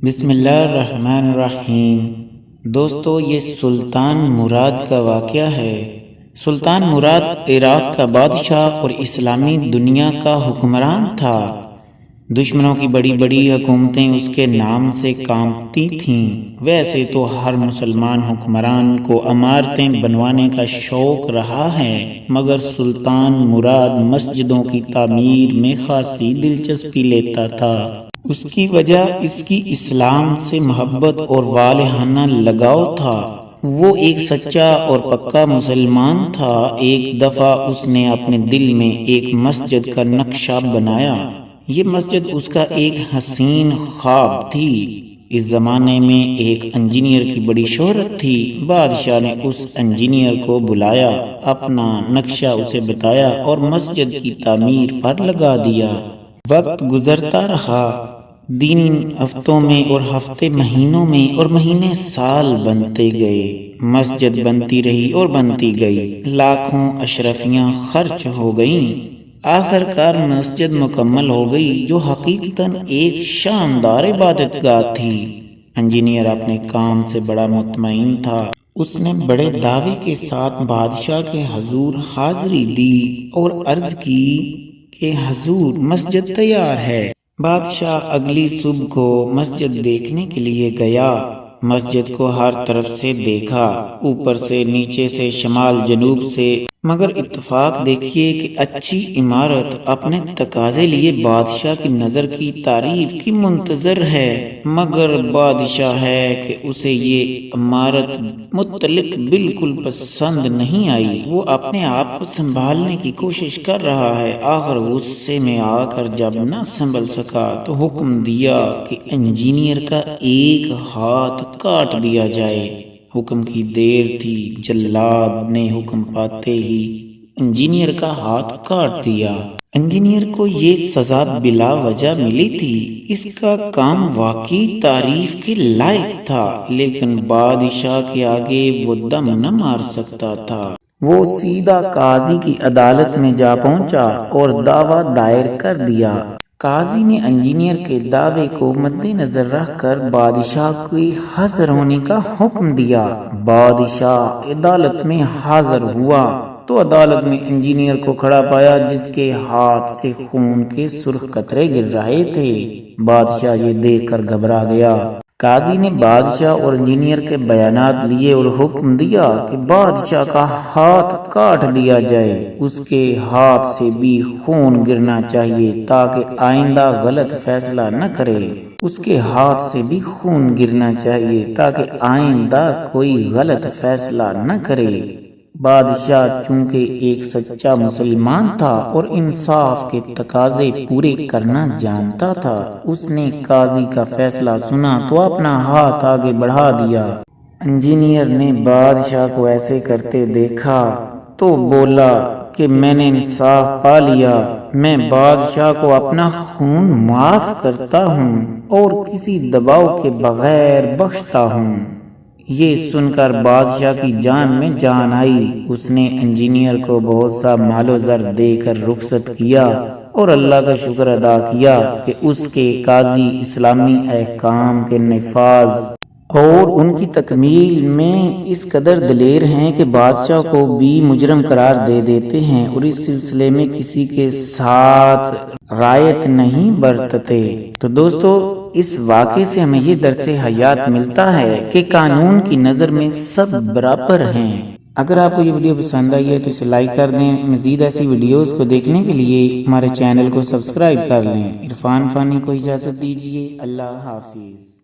بسم اللہ الرحمن الرحیم۔ دوستو، یہ سلطان مراد کا واقعہ ہے۔ سلطان مراد عراق کا بادشاہ اور اسلامی دنیا کا حکمران تھا۔ دشمنوں کی بڑی بڑی حکومتیں اس کے نام سے کانپتی تھیں۔ ویسے تو ہر مسلمان حکمران کو عمارتیں بنوانے کا شوق رہا ہے، مگر سلطان مراد مسجدوں کی تعمیر میں خاصی دلچسپی لیتا تھا۔ اس کی وجہ اس کی اسلام سے محبت اور والہانہ لگاؤ تھا۔ وہ ایک سچا اور پکا مسلمان تھا۔ ایک دفعہ اس نے اپنے دل میں ایک مسجد کا نقشہ بنایا۔ یہ مسجد اس کا ایک حسین خواب تھی۔ اس زمانے میں ایک انجینئر کی بڑی شہرت تھی۔ بادشاہ نے اس انجینئر کو بلایا، اپنا نقشہ اسے بتایا اور مسجد کی تعمیر پر لگا دیا۔ وقت گزرتا رہا، دن ہفتوں میں اور ہفتے مہینوں میں اور مہینے سال بنتے گئے۔ مسجد بنتی رہی اور بنتی گئی۔ لاکھوں اشرفیاں خرچ ہو گئیں۔ آخر کار مسجد مکمل ہو گئی، جو حقیقتاً ایک شاندار عبادت گاہ تھی۔ انجینئر اپنے کام سے بڑا مطمئن تھا۔ اس نے بڑے دعوے کے ساتھ بادشاہ کے حضور حاضری دی اور عرض کی کہ حضور، مسجد تیار ہے۔ بادشاہ اگلی صبح کو مسجد دیکھنے کے لیے گیا۔ مسجد کو ہر طرف سے دیکھا، اوپر سے، نیچے سے، شمال جنوب سے، مگر اتفاق دیکھیے کہ اچھی عمارت اپنے تقاضے لیے بادشاہ کی نظر کی تعریف کی منتظر ہے، مگر بادشاہ ہے کہ اسے یہ عمارت متعلق بالکل پسند نہیں آئی۔ وہ اپنے آپ کو سنبھالنے کی کوشش کر رہا ہے۔ آخر غصے میں آ کر جب نہ سنبھل سکا تو حکم دیا کہ انجینئر کا ایک ہاتھ کاٹ دیا جائے۔ حکم کی دیر تھی، جلاد نے حکم پاتے ہی انجینئر کا ہاتھ کاٹ دیا۔ انجینئر کو یہ سزا بلا وجہ ملی تھی۔ اس کا کام واقعی تعریف کے لائق تھا، لیکن بادشاہ کے آگے وہ دم نہ مار سکتا تھا۔ وہ سیدھا قاضی کی عدالت میں جا پہنچا اور دعویٰ دائر کر دیا۔ قاضی نے انجینئر کے دعوے کو مد نظر رکھ کر بادشاہ کی حاضر ہونے کا حکم دیا۔ بادشاہ عدالت میں حاضر ہوا تو عدالت میں انجینئر کو کھڑا پایا، جس کے ہاتھ سے خون کے سرخ قطرے گر رہے تھے۔ بادشاہ یہ دیکھ کر گھبرا گیا۔ قاضی نے بادشاہ اور انجینئر کے بیانات لیے اور حکم دیا کہ بادشاہ کا ہاتھ کاٹ دیا جائے۔ اس کے ہاتھ سے بھی خون گرنا چاہیے تاکہ آئندہ غلط فیصلہ نہ کرے۔ اس کے ہاتھ سے بھی خون گرنا چاہیے تاکہ آئندہ کوئی غلط فیصلہ نہ کرے۔ بادشاہ چونکہ ایک سچا مسلمان تھا اور انصاف کے تقاضے پورے کرنا جانتا تھا، اس نے قاضی کا فیصلہ سنا تو اپنا ہاتھ آگے بڑھا دیا۔ انجینئر نے بادشاہ کو ایسے کرتے دیکھا تو بولا کہ میں نے انصاف پا لیا، میں بادشاہ کو اپنا خون معاف کرتا ہوں اور کسی دباؤ کے بغیر بخشتا ہوں۔ یہ سن کر بادشاہ کی جان میں جان آئی۔ اس نے انجینئر کو بہت سا مال و زر دے کر رخصت کیا اور اللہ کا شکر ادا کیا کہ اس کے قاضی اسلامی احکام کے نفاذ اور ان کی تکمیل میں اس قدر دلیر ہیں کہ بادشاہ کو بھی مجرم قرار دے دیتے ہیں اور اس سلسلے میں کسی کے ساتھ رعایت نہیں برتتے۔ تو دوستو، اس واقعے سے ہمیں یہ درس حیات ملتا ہے کہ قانون کی نظر میں سب برابر ہیں۔ اگر آپ کو یہ ویڈیو پسند آئی ہے تو اسے لائک کر دیں۔ مزید ایسی ویڈیوز کو دیکھنے کے لیے ہمارے چینل کو سبسکرائب کر لیں۔ عرفان فانی کو اجازت دیجیے۔ اللہ حافظ۔